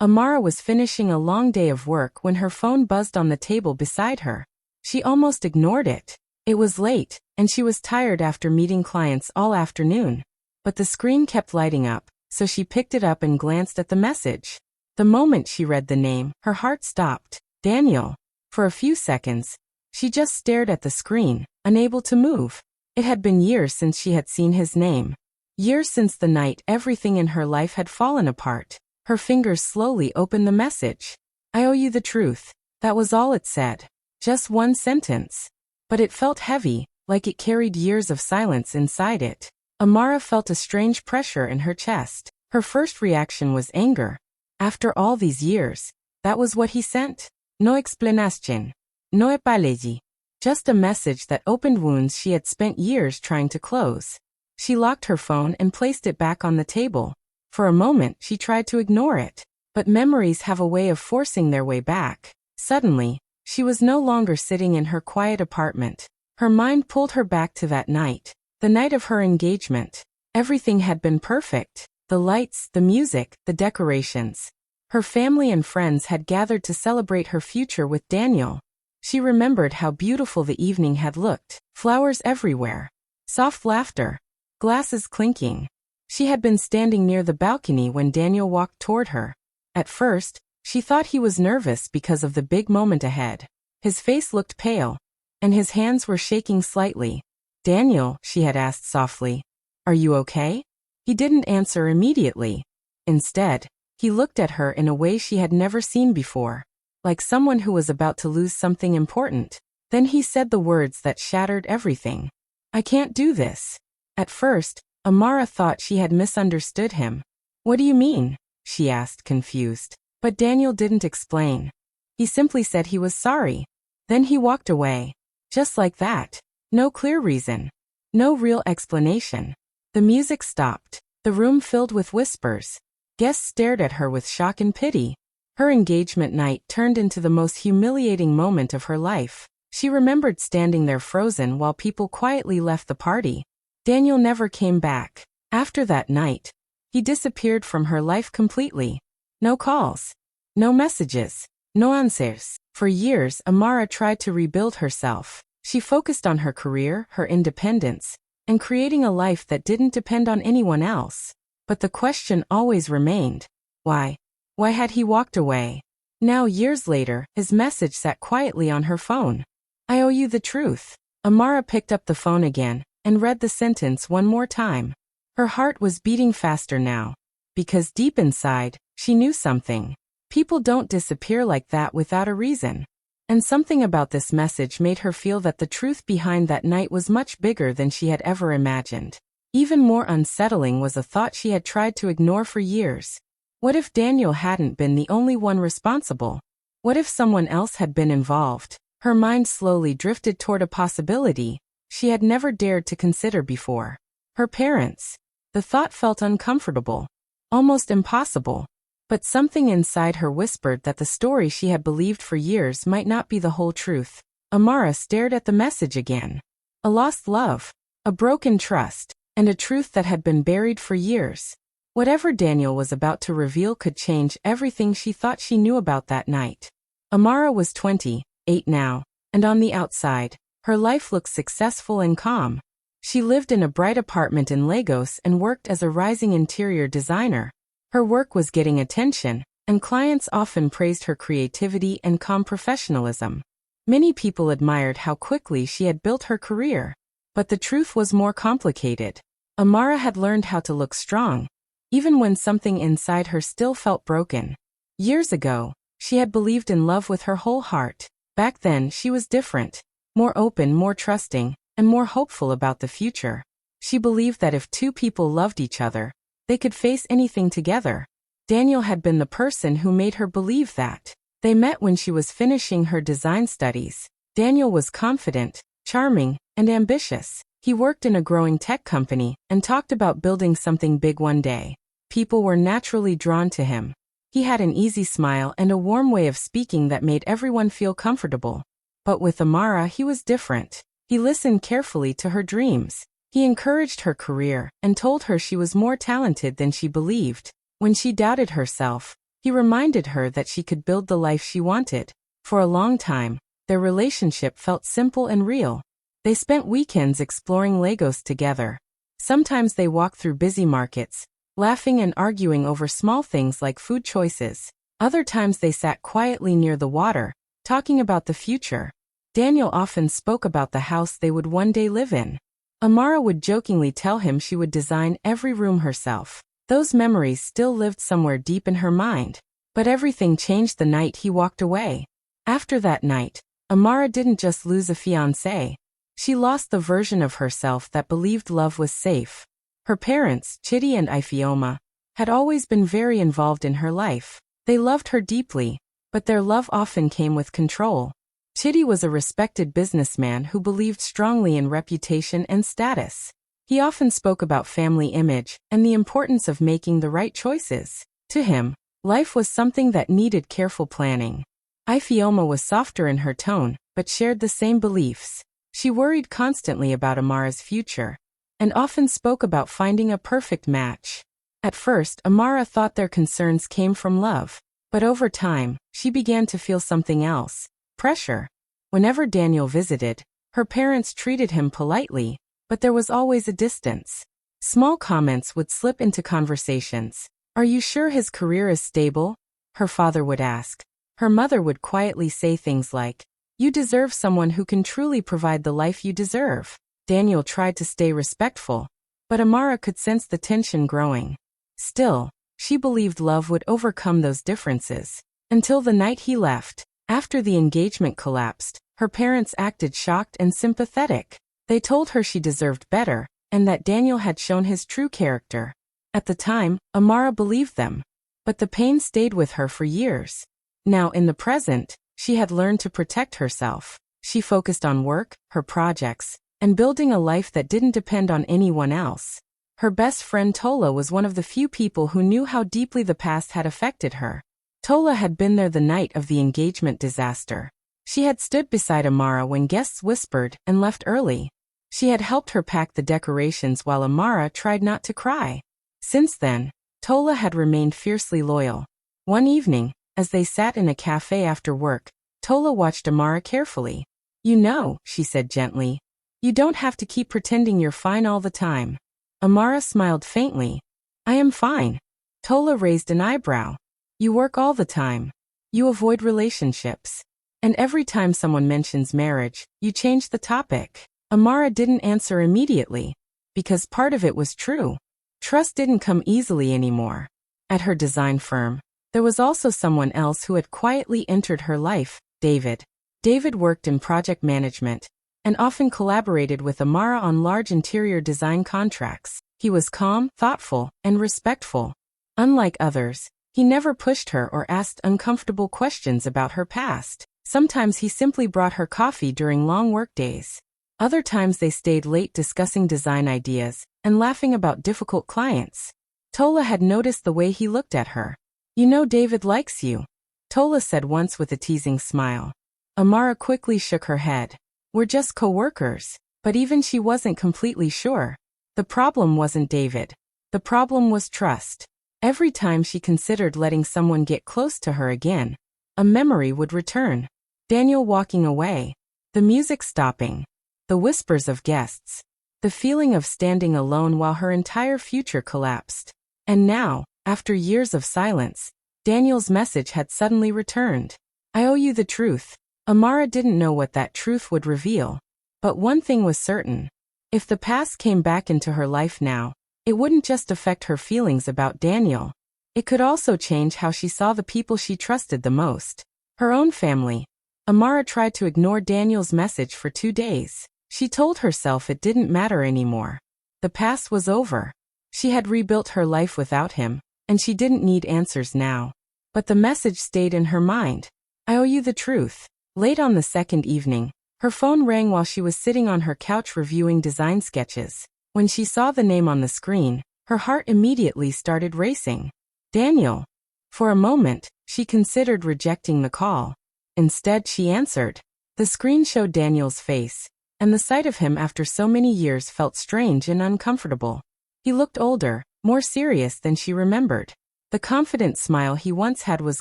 Amara was finishing a long day of work when her phone buzzed on the table beside her. She almost ignored it. It was late, and she was tired after meeting clients all afternoon. But the screen kept lighting up, so she picked it up and glanced at the message. The moment she read the name, her heart stopped. Daniel. For a few seconds, she just stared at the screen, unable to move. It had been years since she had seen his name. Years since the night everything in her life had fallen apart. Her fingers slowly opened the message. I owe you the truth. That was all it said. Just one sentence. But it felt heavy, like it carried years of silence inside it. Amara felt a strange pressure in her chest. Her first reaction was anger. After all these years, that was what he sent? No explicación. No apology. Just a message that opened wounds she had spent years trying to close. She locked her phone and placed it back on the table. For a moment she tried to ignore it. But memories have a way of forcing their way back. Suddenly, she was no longer sitting in her quiet apartment. Her mind pulled her back to that night. The night of her engagement. Everything had been perfect. The lights, the music, the decorations. Her family and friends had gathered to celebrate her future with Daniel. She remembered how beautiful the evening had looked. Flowers everywhere. Soft laughter. Glasses clinking. She had been standing near the balcony when Daniel walked toward her. At first, she thought he was nervous because of the big moment ahead. His face looked pale, and his hands were shaking slightly. Daniel, she had asked softly, are you okay? He didn't answer immediately. Instead, he looked at her in a way she had never seen before, like someone who was about to lose something important. Then he said the words that shattered everything. I can't do this. At first, Amara thought she had misunderstood him. What do you mean? She asked, confused. But Daniel didn't explain. He simply said he was sorry. Then he walked away. Just like that. No clear reason. No real explanation. The music stopped. The room filled with whispers. Guests stared at her with shock and pity. Her engagement night turned into the most humiliating moment of her life. She remembered standing there frozen while people quietly left the party. Daniel never came back. After that night, he disappeared from her life completely. No calls. No messages. No answers. For years, Amara tried to rebuild herself. She focused on her career, her independence, and creating a life that didn't depend on anyone else. But the question always remained. Why? Why had he walked away? Now, years later, his message sat quietly on her phone. I owe you the truth. Amara picked up the phone again and read the sentence one more time. Her heart was beating faster now. Because deep inside, she knew something. People don't disappear like that without a reason. And something about this message made her feel that the truth behind that night was much bigger than she had ever imagined. Even more unsettling was a thought she had tried to ignore for years. What if Daniel hadn't been the only one responsible? What if someone else had been involved? Her mind slowly drifted toward a possibility she had never dared to consider before. Her parents. The thought felt uncomfortable, almost impossible. But something inside her whispered that the story she had believed for years might not be the whole truth. Amara stared at the message again. A lost love, a broken trust, and a truth that had been buried for years. Whatever Daniel was about to reveal could change everything she thought she knew about that night. Amara was 28 now, and on the outside, her life looked successful and calm. She lived in a bright apartment in Lagos and worked as a rising interior designer. Her work was getting attention, and clients often praised her creativity and calm professionalism. Many people admired how quickly she had built her career. But the truth was more complicated. Amara had learned how to look strong, even when something inside her still felt broken. Years ago, she had believed in love with her whole heart. Back then, she was different, more open, more trusting, and more hopeful about the future. She believed that if two people loved each other, they could face anything together. Daniel had been the person who made her believe that. They met when she was finishing her design studies. Daniel was confident, charming, and ambitious. He worked in a growing tech company and talked about building something big one day. People were naturally drawn to him. He had an easy smile and a warm way of speaking that made everyone feel comfortable. But with Amara, he was different. He listened carefully to her dreams. He encouraged her career and told her she was more talented than she believed. When she doubted herself, he He reminded her that she could build the life she wanted. For a long time, their relationship felt simple and real. They spent weekends exploring Lagos together. Sometimes they walked through busy markets, laughing and arguing over small things like food choices. Other times they sat quietly near the water, talking about the future. Daniel often spoke about the house they would one day live in. Amara would jokingly tell him she would design every room herself. Those memories still lived somewhere deep in her mind. But everything changed the night he walked away. After that night, Amara didn't just lose a fiancé. She lost the version of herself that believed love was safe. Her parents, Chidi and Ifeoma, had always been very involved in her life. They loved her deeply, but their love often came with control. Chidi was a respected businessman who believed strongly in reputation and status. He often spoke about family image and the importance of making the right choices. To him, life was something that needed careful planning. Ifeoma was softer in her tone, but shared the same beliefs. She worried constantly about Amara's future, and often spoke about finding a perfect match. At first, Amara thought their concerns came from love, but over time, she began to feel something else: pressure. Whenever Daniel visited, her parents treated him politely, but there was always a distance. Small comments would slip into conversations. "Are you sure his career is stable?" her father would ask. Her mother would quietly say things like, "You deserve someone who can truly provide the life you deserve." Daniel tried to stay respectful, but Amara could sense the tension growing. Still, she believed love would overcome those differences. Until the night he left. After the engagement collapsed, her parents acted shocked and sympathetic. They told her she deserved better, and that Daniel had shown his true character. At the time, Amara believed them, but the pain stayed with her for years. Now in the present, she had learned to protect herself. She focused on work, her projects, and building a life that didn't depend on anyone else. Her best friend Tola was one of the few people who knew how deeply the past had affected her. Tola had been there the night of the engagement disaster. She had stood beside Amara when guests whispered and left early. She had helped her pack the decorations while Amara tried not to cry. Since then, Tola had remained fiercely loyal. One evening, as they sat in a cafe after work, Tola watched Amara carefully. "You know," she said gently, "you don't have to keep pretending you're fine all the time." Amara smiled faintly. "I am fine." Tola raised an eyebrow. "You work all the time. You avoid relationships. And every time someone mentions marriage, you change the topic." Amara didn't answer immediately, because part of it was true. Trust didn't come easily anymore. At her design firm, there was also someone else who had quietly entered her life: David. David worked in project management, and often collaborated with Amara on large interior design contracts. He was calm, thoughtful, and respectful. Unlike others, he never pushed her or asked uncomfortable questions about her past. Sometimes he simply brought her coffee during long workdays. Other times they stayed late discussing design ideas and laughing about difficult clients. Tola had noticed the way he looked at her. "You know David likes you," Tola said once with a teasing smile. Amara quickly shook her head. "We're just co-workers." But even she wasn't completely sure. The problem wasn't David. The problem was trust. Every time she considered letting someone get close to her again, a memory would return. Daniel walking away. The music stopping. The whispers of guests. The feeling of standing alone while her entire future collapsed. And now, after years of silence, Daniel's message had suddenly returned. "I owe you the truth." Amara didn't know what that truth would reveal. But one thing was certain. If the past came back into her life now, it wouldn't just affect her feelings about Daniel. It could also change how she saw the people she trusted the most. Her own family. Amara tried to ignore Daniel's message for 2 days. She told herself it didn't matter anymore. The past was over. She had rebuilt her life without him, and she didn't need answers now. But the message stayed in her mind. "I owe you the truth." Late on the second evening, her phone rang while she was sitting on her couch reviewing design sketches. When she saw the name on the screen, her heart immediately started racing. Daniel. For a moment, she considered rejecting the call. Instead, she answered. The screen showed Daniel's face, and the sight of him after so many years felt strange and uncomfortable. He looked older, more serious than she remembered. The confident smile he once had was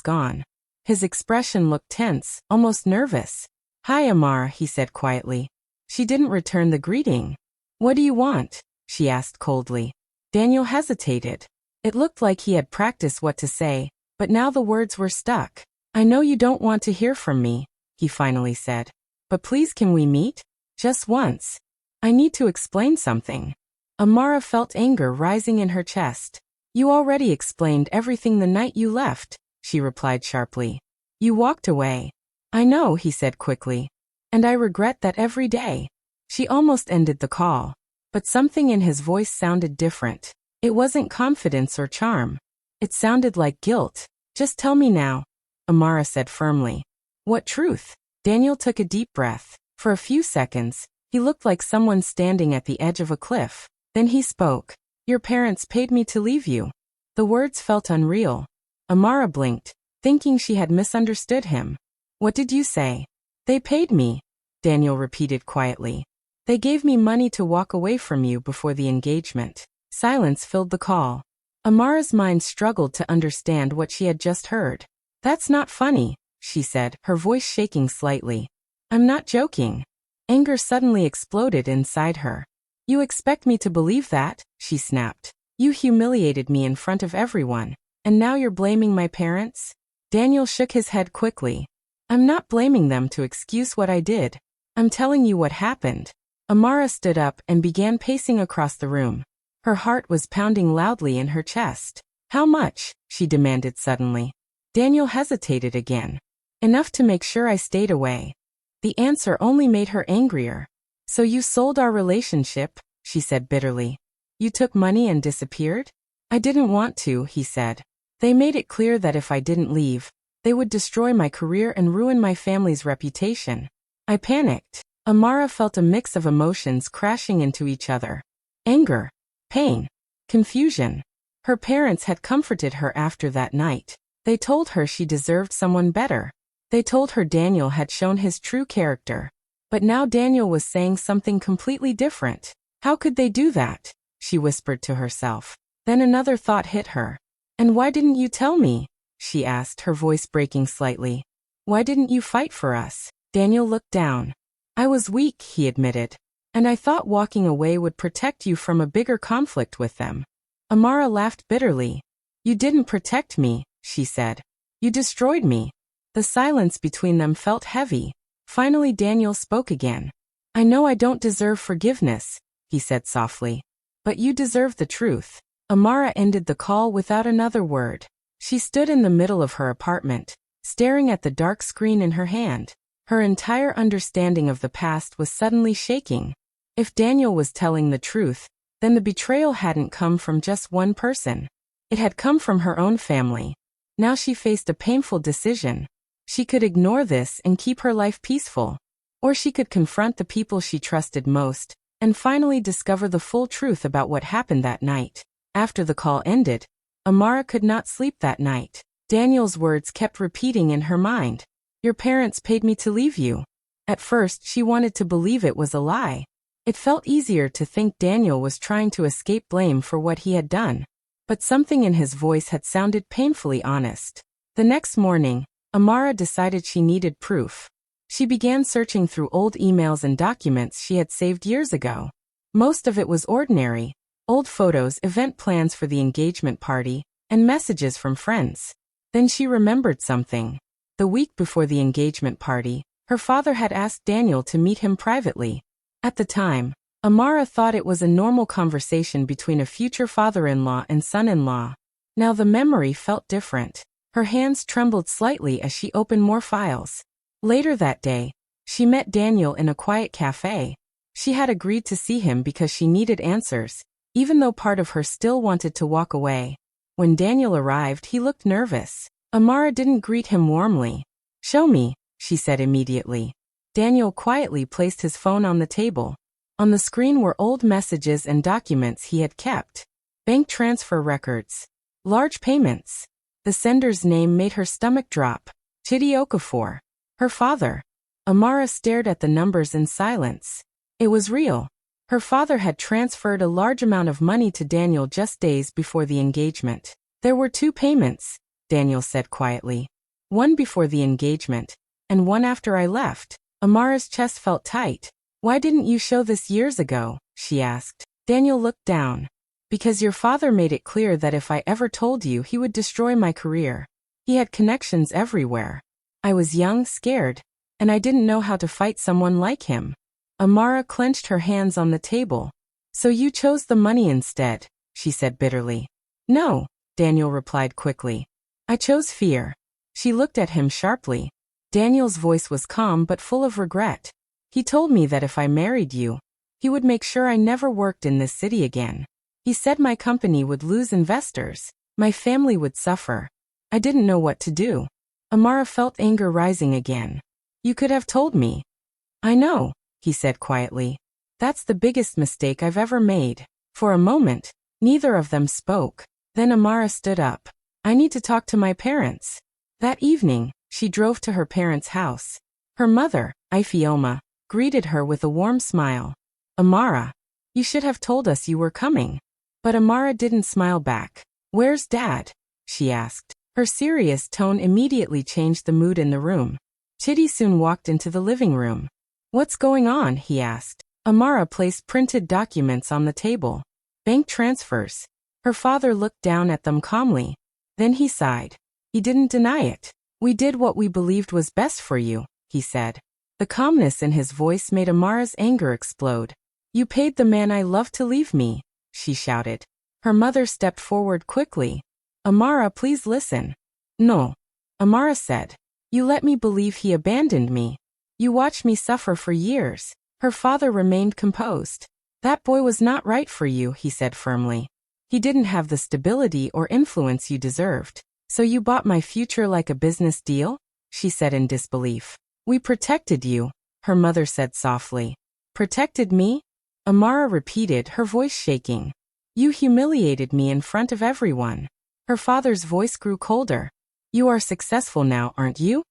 gone. His expression looked tense, almost nervous. "Hi, Amara," he said quietly. She didn't return the greeting. "What do you want?" she asked coldly. Daniel hesitated. It looked like he had practiced what to say, but now the words were stuck. "I know you don't want to hear from me," he finally said. "But please, can we meet? Just once. I need to explain something." Amara felt anger rising in her chest. "You already explained everything the night you left," she replied sharply. "You walked away." "I know," he said quickly. "And I regret that every day." She almost ended the call. But something in his voice sounded different. It wasn't confidence or charm. It sounded like guilt. "Just tell me now," Amara said firmly. "What truth?" Daniel took a deep breath. For a few seconds, he looked like someone standing at the edge of a cliff. Then he spoke. "Your parents paid me to leave you." The words felt unreal. Amara blinked, thinking she had misunderstood him. "What did you say?" "They paid me," Daniel repeated quietly. "They gave me money to walk away from you before the engagement." Silence filled the call. Amara's mind struggled to understand what she had just heard. "That's not funny," she said, her voice shaking slightly. "I'm not joking." Anger suddenly exploded inside her. "You expect me to believe that?" she snapped. "You humiliated me in front of everyone, and now you're blaming my parents?" Daniel shook his head quickly. "I'm not blaming them to excuse what I did. I'm telling you what happened." Amara stood up and began pacing across the room. Her heart was pounding loudly in her chest. "How much?" she demanded suddenly. Daniel hesitated again. "Enough to make sure I stayed away." The answer only made her angrier. "So you sold our relationship," she said bitterly. "You took money and disappeared?" "I didn't want to," he said. "They made it clear that if I didn't leave, they would destroy my career and ruin my family's reputation." I panicked. Amara felt a mix of emotions crashing into each other. Anger, pain, confusion. Her parents had comforted her after that night. They told her she deserved someone better. They told her Daniel had shown his true character. But now Daniel was saying something completely different. How could they do that? She whispered to herself. Then another thought hit her. "And why didn't you tell me?" she asked, her voice breaking slightly. "Why didn't you fight for us?" Daniel looked down. "I was weak," he admitted. "And I thought walking away would protect you from a bigger conflict with them." Amara laughed bitterly. "You didn't protect me," she said. "You destroyed me." The silence between them felt heavy. Finally Daniel spoke again. "I know I don't deserve forgiveness," he said softly. "But you deserve the truth." Amara ended the call without another word. She stood in the middle of her apartment, staring at the dark screen in her hand. Her entire understanding of the past was suddenly shaking. If Daniel was telling the truth, then the betrayal hadn't come from just one person. It had come from her own family. Now she faced a painful decision. She could ignore this and keep her life peaceful. Or she could confront the people she trusted most, and finally discover the full truth about what happened that night. After the call ended, Amara could not sleep that night. Daniel's words kept repeating in her mind. "Your parents paid me to leave you." At first she wanted to believe it was a lie. It felt easier to think Daniel was trying to escape blame for what he had done. But something in his voice had sounded painfully honest. The next morning, Amara decided she needed proof. She began searching through old emails and documents she had saved years ago. Most of it was ordinary. Old photos, event plans for the engagement party, and messages from friends. Then she remembered something. The week before the engagement party, her father had asked Daniel to meet him privately. At the time, Amara thought it was a normal conversation between a future father-in-law and son-in-law. Now the memory felt different. Her hands trembled slightly as she opened more files. Later that day, she met Daniel in a quiet cafe. She had agreed to see him because she needed answers, even though part of her still wanted to walk away. When Daniel arrived, he looked nervous. Amara didn't greet him warmly. "Show me," she said immediately. Daniel quietly placed his phone on the table. On the screen were old messages and documents he had kept. Bank transfer records. Large payments. The sender's name made her stomach drop. Chidi Okafor. Her father. Amara stared at the numbers in silence. It was real. Her father had transferred a large amount of money to Daniel just days before the engagement. There were 2 payments, Daniel said quietly. One before the engagement, and one after I left. Amara's chest felt tight. Why didn't you show this years ago? She asked. Daniel looked down. Because your father made it clear that if I ever told you, he would destroy my career. He had connections everywhere. I was young, scared, and I didn't know how to fight someone like him. Amara clenched her hands on the table. So you chose the money instead, she said bitterly. No, Daniel replied quickly. I chose fear. She looked at him sharply. Daniel's voice was calm but full of regret. He told me that if I married you, he would make sure I never worked in this city again. He said my company would lose investors. My family would suffer. I didn't know what to do. Amara felt anger rising again. You could have told me. I know, he said quietly. That's the biggest mistake I've ever made. For a moment, neither of them spoke. Then Amara stood up. I need to talk to my parents. That evening, she drove to her parents' house. Her mother, Ifeoma, greeted her with a warm smile. Amara, you should have told us you were coming. But Amara didn't smile back. Where's Dad? She asked. Her serious tone immediately changed the mood in the room. Chidi soon walked into the living room. What's going on? He asked. Amara placed printed documents on the table. Bank transfers. Her father looked down at them calmly. Then he sighed. He didn't deny it. We did what we believed was best for you, he said. The calmness in his voice made Amara's anger explode. You paid the man I love to leave me, she shouted. Her mother stepped forward quickly. Amara, please listen. No, Amara said. You let me believe he abandoned me. You watched me suffer for years. Her father remained composed. That boy was not right for you, he said firmly. He didn't have the stability or influence you deserved. So you bought my future like a business deal? She said in disbelief. We protected you, her mother said softly. Protected me? Amara repeated, her voice shaking. You humiliated me in front of everyone. Her father's voice grew colder. You are successful now, aren't you?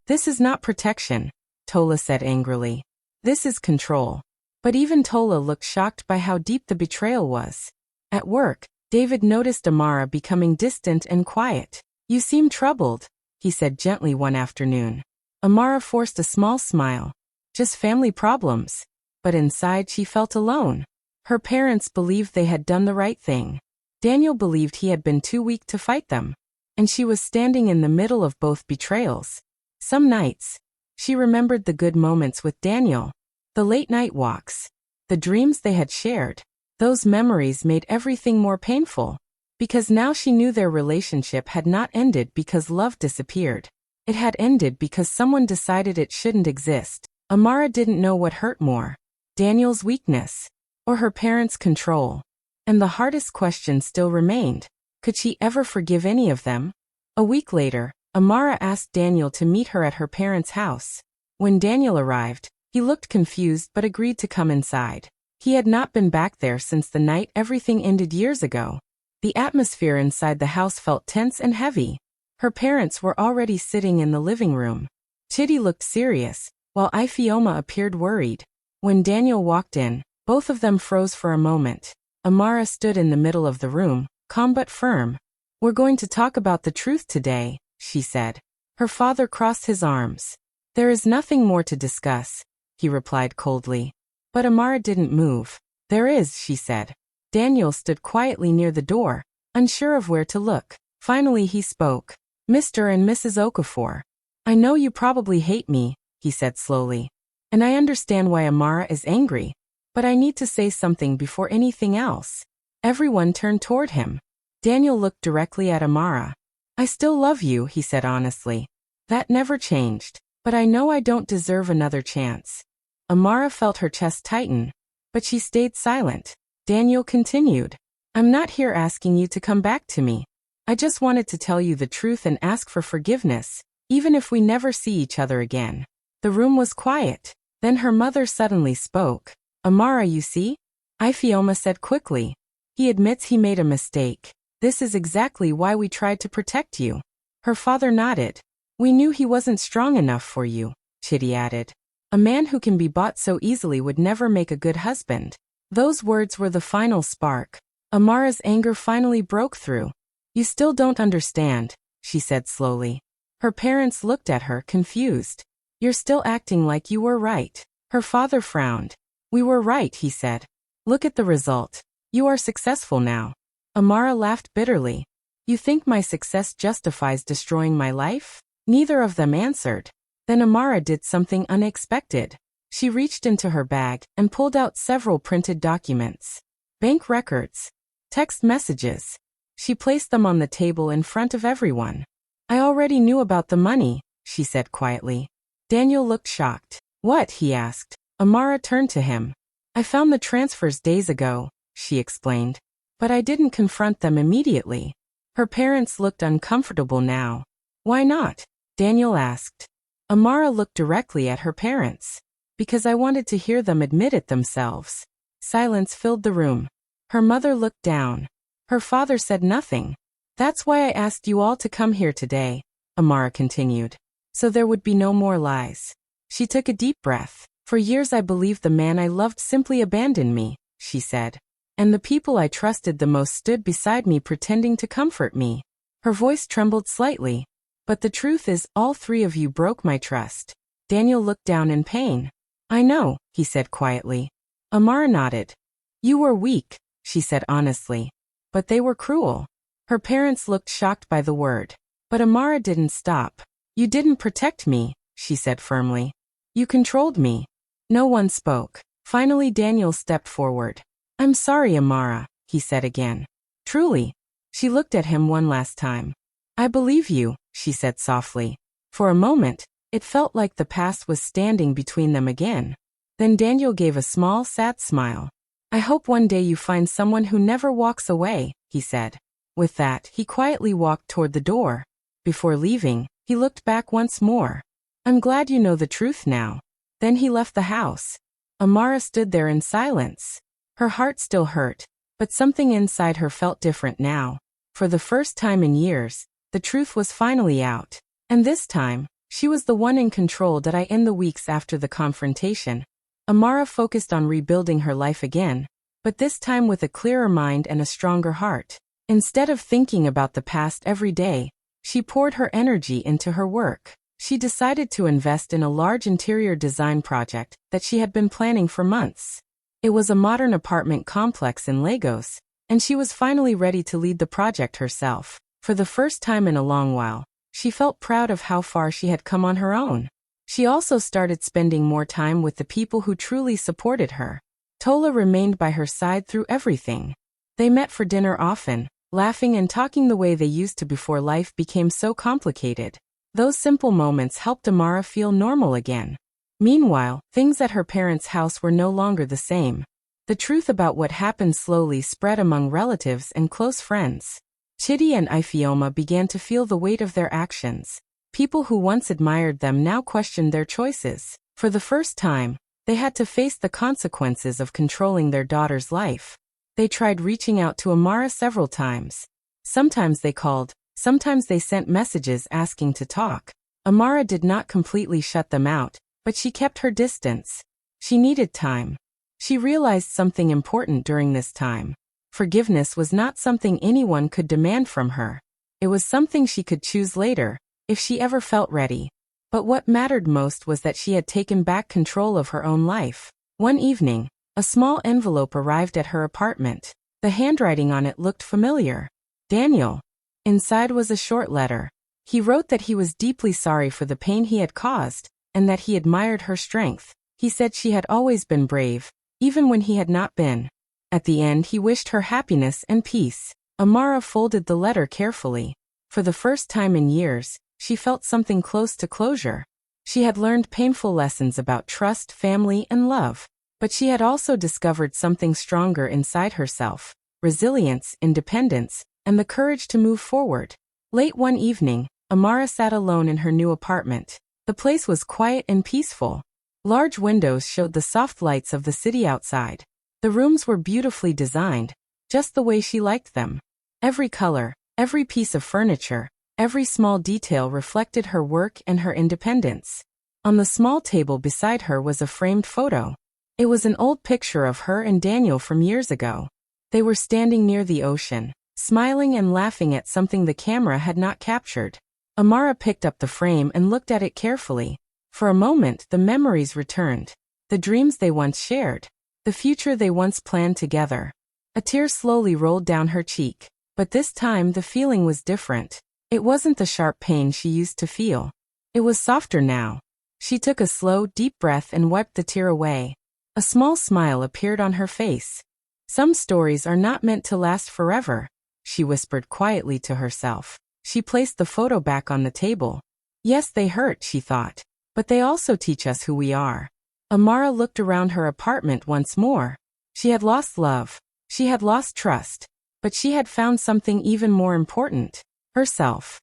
This is not protection, Tola said angrily. This is control. But even Tola looked shocked by how deep the betrayal was. At work, David noticed Amara becoming distant and quiet. You seem troubled, he said gently one afternoon. Amara forced a small smile. Just family problems. But inside she felt alone. Her parents believed they had done the right thing. Daniel believed he had been too weak to fight them. And she was standing in the middle of both betrayals. Some nights, she remembered the good moments with Daniel. The late night walks. The dreams they had shared. Those memories made everything more painful. Because now she knew their relationship had not ended because love disappeared. It had ended because someone decided it shouldn't exist. Amara didn't know what hurt more. Daniel's weakness. Or her parents' control. And the hardest question still remained. Could she ever forgive any of them? A week later, Amara asked Daniel to meet her at her parents' house. When Daniel arrived, he looked confused but agreed to come inside. He had not been back there since the night everything ended years ago. The atmosphere inside the house felt tense and heavy. Her parents were already sitting in the living room. Chidi looked serious, while Ifeoma appeared worried. When Daniel walked in, both of them froze for a moment. Amara stood in the middle of the room, calm but firm. We're going to talk about the truth today, she said. Her father crossed his arms. There is nothing more to discuss, he replied coldly. But Amara didn't move. There is, she said. Daniel stood quietly near the door, unsure of where to look. Finally he spoke. Mr. and Mrs. Okafor. I know you probably hate me, he said slowly. And I understand why Amara is angry. But I need to say something before anything else. Everyone turned toward him. Daniel looked directly at Amara. I still love you, he said honestly. That never changed. But I know I don't deserve another chance. Amara felt her chest tighten. But she stayed silent. Daniel continued. I'm not here asking you to come back to me. I just wanted to tell you the truth and ask for forgiveness, even if we never see each other again. The room was quiet. Then her mother suddenly spoke. Amara, you see? Ifeoma said quickly. He admits he made a mistake. This is exactly why we tried to protect you. Her father nodded. We knew he wasn't strong enough for you, Chidi added. A man who can be bought so easily would never make a good husband. Those words were the final spark. Amara's anger finally broke through. You still don't understand, she said slowly. Her parents looked at her, confused. You're still acting like you were right. Her father frowned. We were right, he said. Look at the result. You are successful now. Amara laughed bitterly. You think my success justifies destroying my life? Neither of them answered. Then Amara did something unexpected. She reached into her bag and pulled out several printed documents. Bank records. Text messages. She placed them on the table in front of everyone. I already knew about the money, she said quietly. Daniel looked shocked. What? He asked. Amara turned to him. I found the transfers days ago, she explained. But I didn't confront them immediately. Her parents looked uncomfortable now. Why not? Daniel asked. Amara looked directly at her parents. Because I wanted to hear them admit it themselves. Silence filled the room. Her mother looked down. Her father said nothing. That's why I asked you all to come here today, Amara continued. So there would be no more lies. She took a deep breath. For years I believed the man I loved simply abandoned me, she said. And the people I trusted the most stood beside me pretending to comfort me. Her voice trembled slightly. But the truth is, all three of you broke my trust. Daniel looked down in pain. I know, he said quietly. Amara nodded. You were weak, she said honestly. But they were cruel. Her parents looked shocked by the word. But Amara didn't stop. You didn't protect me, she said firmly. You controlled me. No one spoke. Finally Daniel stepped forward. I'm sorry, Amara, he said again. Truly. She looked at him one last time. I believe you, she said softly. For a moment, it felt like the past was standing between them again. Then Daniel gave a small, sad smile. I hope one day you find someone who never walks away, he said. With that, he quietly walked toward the door. Before leaving, he looked back once more. I'm glad you know the truth now. Then he left the house. Amara stood there in silence. Her heart still hurt, but something inside her felt different now. For the first time in years, the truth was finally out. And this time, she was the one in control. In the weeks after the confrontation, Amara focused on rebuilding her life again, but this time with a clearer mind and a stronger heart. Instead of thinking about the past every day, she poured her energy into her work. She decided to invest in a large interior design project that she had been planning for months. It was a modern apartment complex in Lagos, and she was finally ready to lead the project herself. For the first time in a long while, she felt proud of how far she had come on her own. She also started spending more time with the people who truly supported her. Tola remained by her side through everything. They met for dinner often, laughing and talking the way they used to before life became so complicated. Those simple moments helped Amara feel normal again. Meanwhile, things at her parents' house were no longer the same. The truth about what happened slowly spread among relatives and close friends. Chidi and Ifeoma began to feel the weight of their actions. People who once admired them now questioned their choices. For the first time, they had to face the consequences of controlling their daughter's life. They tried reaching out to Amara several times. Sometimes they called, sometimes they sent messages asking to talk. Amara did not completely shut them out, but she kept her distance. She needed time. She realized something important during this time. Forgiveness was not something anyone could demand from her. It was something she could choose later, if she ever felt ready. But what mattered most was that she had taken back control of her own life. One evening, a small envelope arrived at her apartment. The handwriting on it looked familiar. Daniel. Inside was a short letter. He wrote that he was deeply sorry for the pain he had caused, and that he admired her strength. He said she had always been brave, even when he had not been. At the end, he wished her happiness and peace. Amara folded the letter carefully. For the first time in years, she felt something close to closure. She had learned painful lessons about trust, family, and love. But she had also discovered something stronger inside herself: resilience, independence, and the courage to move forward. Late one evening, Amara sat alone in her new apartment. The place was quiet and peaceful. Large windows showed the soft lights of the city outside. The rooms were beautifully designed, just the way she liked them. Every color, every piece of furniture, every small detail reflected her work and her independence. On the small table beside her was a framed photo. It was an old picture of her and Daniel from years ago. They were standing near the ocean, smiling and laughing at something the camera had not captured. Amara picked up the frame and looked at it carefully. For a moment, the memories returned. The dreams they once shared. The future they once planned together. A tear slowly rolled down her cheek. But this time the feeling was different. It wasn't the sharp pain she used to feel. It was softer now. She took a slow, deep breath and wiped the tear away. A small smile appeared on her face. Some stories are not meant to last forever, she whispered quietly to herself. She placed the photo back on the table. Yes, they hurt, she thought. But they also teach us who we are. Amara looked around her apartment once more. She had lost love. She had lost trust. But she had found something even more important. Herself.